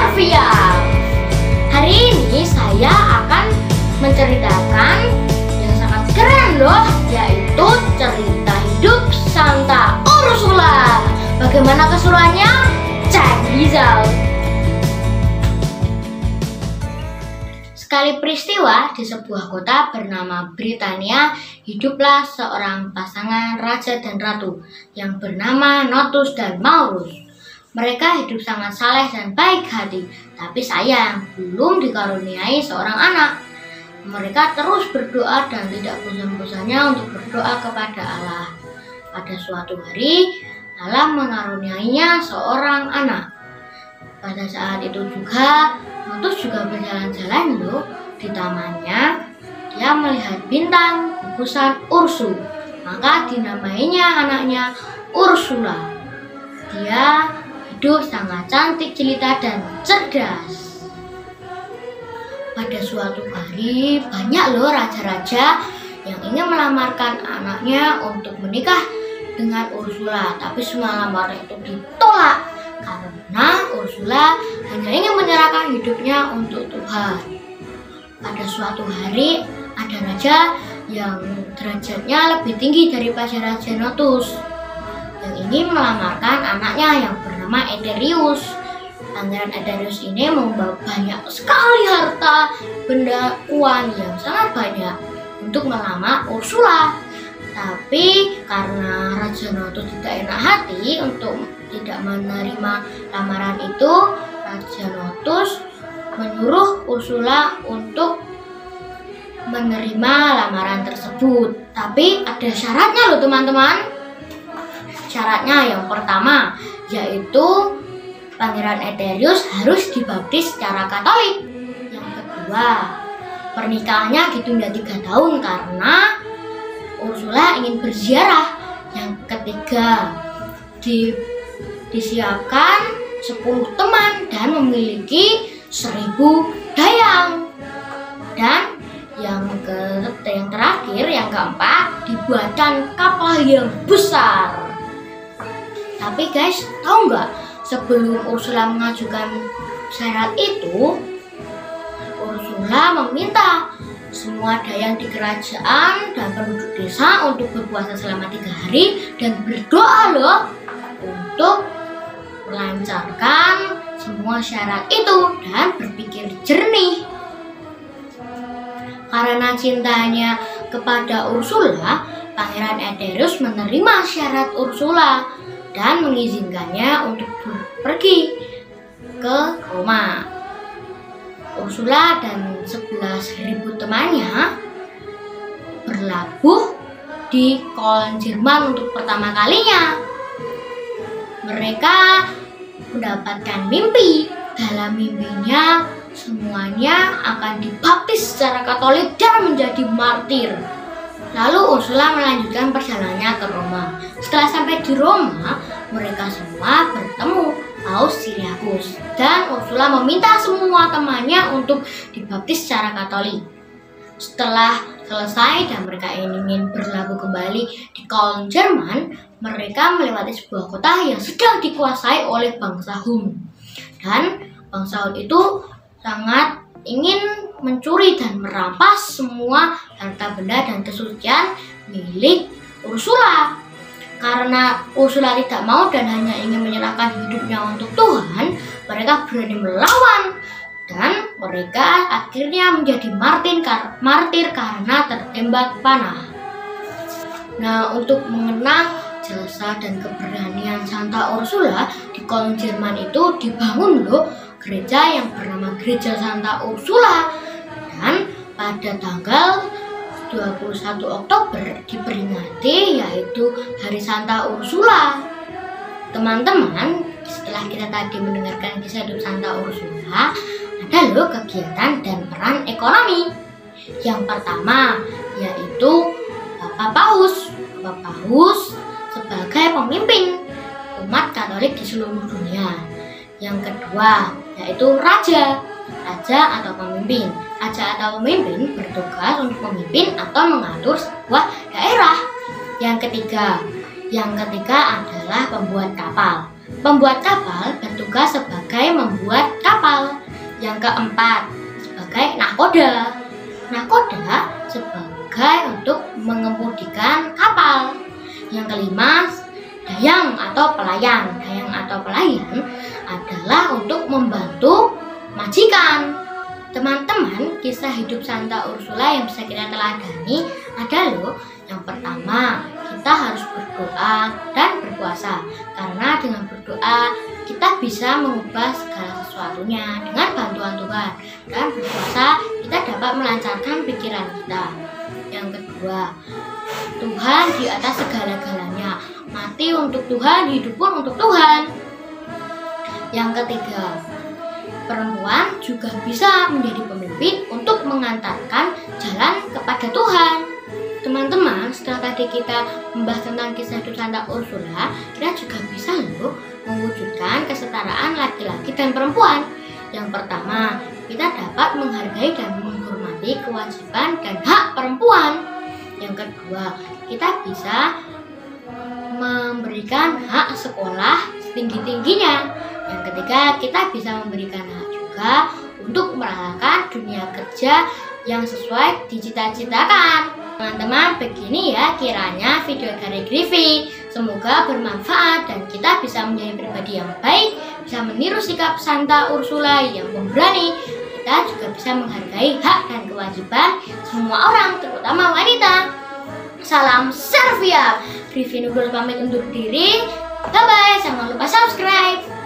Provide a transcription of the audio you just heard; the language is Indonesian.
Arvia. Hari ini saya akan menceritakan yang sangat keren loh, yaitu cerita hidup Santa Ursula. Bagaimana keseruannya? Check this out. Sekali peristiwa di sebuah kota bernama Britania, hiduplah seorang pasangan raja dan ratu yang bernama Notus dan Maurus. Mereka hidup sangat saleh dan baik hati, tapi sayang belum dikaruniai seorang anak. Mereka terus berdoa dan tidak bosan-bosannya untuk berdoa kepada Allah. Pada suatu hari, Allah mengaruniainya seorang anak. Pada saat itu juga, Notus juga berjalan-jalan loh di tamannya. Dia melihat bintang gugusan Ursu, maka dinamainya anaknya Ursula. Dia hidup sangat cantik, jelita, dan cerdas. Pada suatu hari, banyak loh raja-raja yang ingin melamarkan anaknya untuk menikah dengan Ursula, tapi semua lamaran itu ditolak karena Ursula hanya ingin menyerahkan hidupnya untuk Tuhan. Pada suatu hari, ada raja yang derajatnya lebih tinggi daripada Raja Notus yang ingin melamarkan anaknya yang bernama Eterius. Pangeran Eterius ini membawa banyak sekali harta benda uang yang sangat banyak untuk melamar Ursula. Tapi karena Raja Notus tidak enak hati untuk tidak menerima lamaran itu, Raja Notus menyuruh Ursula untuk menerima lamaran tersebut. Tapi ada syaratnya loh teman-teman. Syaratnya yang pertama yaitu Pangeran Eterius harus dibaptis secara Katolik. Yang kedua, pernikahannya ditunda 3 tahun karena Ursula ingin berziarah. Yang ketiga, disiapkan 10 teman dan memiliki 1000 dayang. Dan yang terakhir, yang keempat, dibuatkan kapal yang besar. Tapi guys, tahu nggak, sebelum Ursula mengajukan syarat itu, Ursula meminta semua dayang di kerajaan dan penduduk desa untuk berpuasa selama 3 hari dan berdoa loh untuk melancarkan semua syarat itu dan berpikir jernih. Karena cintanya kepada Ursula, Pangeran Eterius menerima syarat Ursula dan mengizinkannya untuk pergi ke Roma. Ursula dan 11.000 temannya berlabuh di koloni Jerman untuk pertama kalinya. Mereka mendapatkan mimpi. Dalam mimpinya, semuanya akan dibaptis secara Katolik dan menjadi martir. Lalu Ursula melanjutkan perjalanannya ke Roma. Setelah sampai di Roma, mereka semua bertemu Paus Syriacus, dan Ursula meminta semua temannya untuk dibaptis secara Katolik. Setelah selesai dan mereka ingin berlabuh kembali di koloni Jerman, mereka melewati sebuah kota yang sedang dikuasai oleh bangsa Hun. Dan bangsa Hun itu sangat ingin mencuri dan merampas semua harta benda dan kesucian milik Ursula. Karena Ursula tidak mau dan hanya ingin menyerahkan hidupnya untuk Tuhan, mereka berani melawan dan mereka akhirnya menjadi martir karena tertembak panah. Nah, untuk mengenang jasa dan keberanian Santa Ursula, di koloni Jerman itu dibangun loh gereja yang bernama Gereja Santa Ursula. Dan pada tanggal 21 Oktober diperingati yaitu Hari Santa Ursula. Teman-teman, setelah kita tadi mendengarkan kisah hidup Santa Ursula, ada loh kegiatan dan peran ekonomi. Yang pertama yaitu Bapak Paus. Bapak Paus sebagai pemimpin umat Katolik di seluruh dunia. Yang kedua yaitu raja atau pemimpin. Raja atau pemimpin bertugas untuk memimpin atau mengatur sebuah daerah. Yang ketiga adalah pembuat kapal. Pembuat kapal bertugas sebagai membuat kapal. nakoda. Nakoda sebagai untuk mengemudikan kapal. Yang kelima, dayang atau pelayan. Dayang atau pelayan adalah untuk membantu majikan. Teman-teman, kisah hidup Santa Ursula yang bisa kita teladani ada loh. Yang pertama, kita harus berdoa dan berpuasa. Karena dengan berdoa, kita bisa mengubah segala sesuatunya dengan bantuan Tuhan. Dan berpuasa, kita dapat melancarkan pikiran kita. Yang kedua, Tuhan di atas segala-galanya. Mati untuk Tuhan, hidup pun untuk Tuhan. Yang ketiga, perempuan juga bisa menjadi pemimpin untuk mengantarkan jalan kepada Tuhan. Teman-teman, setelah tadi kita membahas tentang kisah hidup Santa Ursula, kita juga bisa loh mewujudkan kesetaraan laki-laki dan perempuan. Yang pertama, kita dapat menghargai dan menghormati kewajiban dan hak perempuan. Yang kedua, kita bisa memberikan hak sekolah setinggi-tingginya. Yang ketiga, kita bisa memberikan hak juga untuk merasakan dunia kerja yang sesuai dicita-citakan. Teman-teman, begini ya kiranya video dari Griffy. Semoga bermanfaat dan kita bisa menjadi pribadi yang baik, bisa meniru sikap Santa Ursula yang pemberani. Kita juga bisa menghargai hak dan kewajiban semua orang, terutama wanita. Salam Servia. Griffy Nurul pamit undur diri. Bye-bye, jangan lupa subscribe.